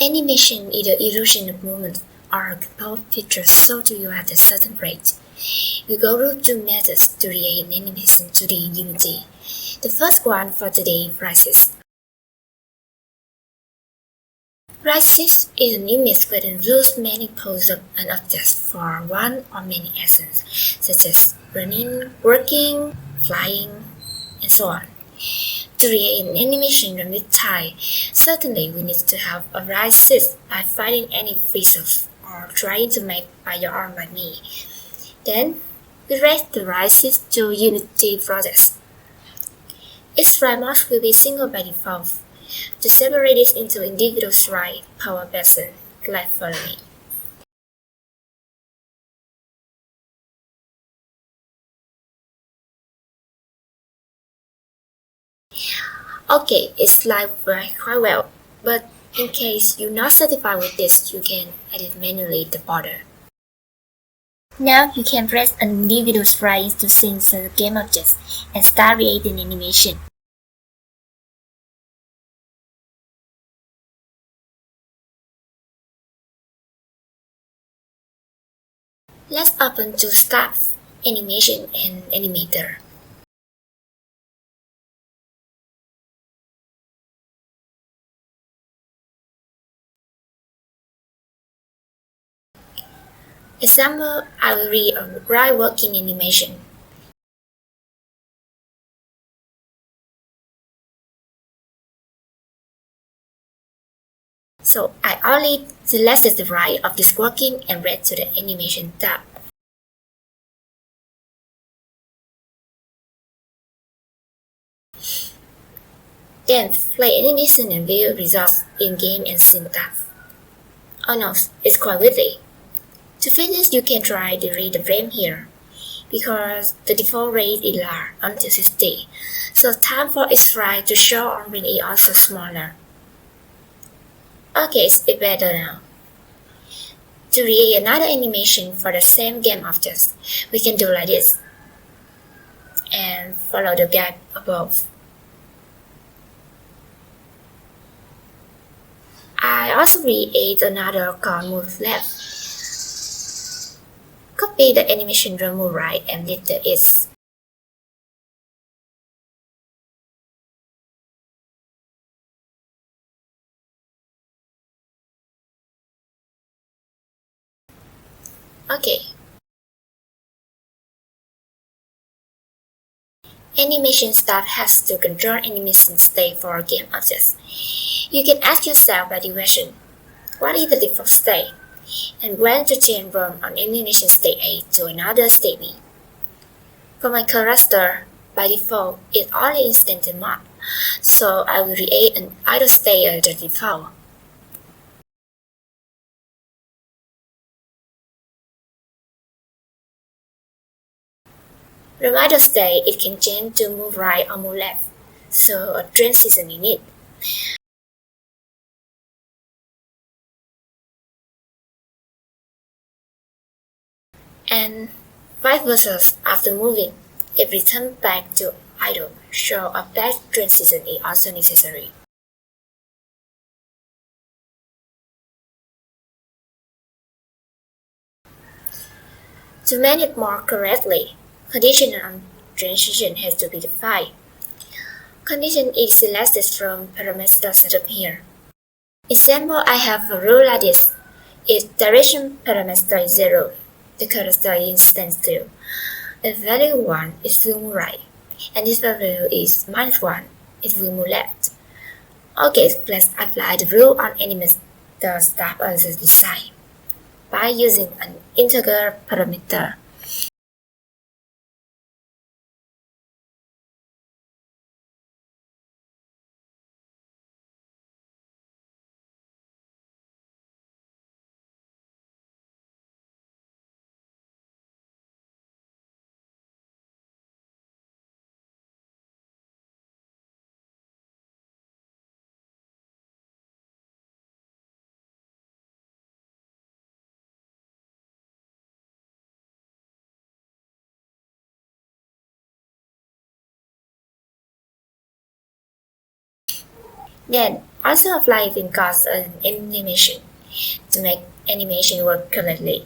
Animation is the illusion of movement or composed pictures shown to you at a certain rate. We go through two methods to create an animation to the Unity. The first one for today, Rises. Rises is an image that includes many poses and objects for one or many actions, such as running, working, flying, and so on. To create an animation from this type, certainly we need to have a right sit by finding any features or trying to make by your own like me. Then, we raise the right sit to Unity process. Each framework will be single by default. To separate this into individual stride, power button, like follow me. Okay, it's like quite well, but in case you're not satisfied with this, you can edit manually the border. Now you can press an individual sprite to sync the game objects and start creating animation. Let's open two tabs, Animation and Animator. Example, I will read a right working animation. So I only selected the right of this working and read to the Animation tab. Then play animation and view results in game and scene tab. Oh no, it's quite witty. To finish, you can try to read the frame here, because the default rate is large until 60, so time for each frame to show on screen is also smaller. Okay, it's better now. To create another animation for the same game objects, we can do like this, and follow the guide above. I also create another called Move Left. Copy the animation from Move Right and delete the X. Okay. Animation staff has to control animation state for game objects. You can ask yourself by the question, what is the default state? And when to change from an animation state A to another state B. For my character, by default, it's only instant mode, so I will create an idle state as the default. From idle state, it can change to move right or move left, so a transition is needed. And vice versa after moving, it returns back to idle, so a back transition is also necessary. To manage more correctly, condition on transition has to be defined. Condition is selected from parameter setup here. Example, I have a rule like this. If direction parameter is 0, the character is standstill. If value 1, it will move right, and if value is -1, it will move left. Okay, let's apply the rule on animator start as a design by using an integer parameter. Then also apply it in cast and animation to make animation work correctly.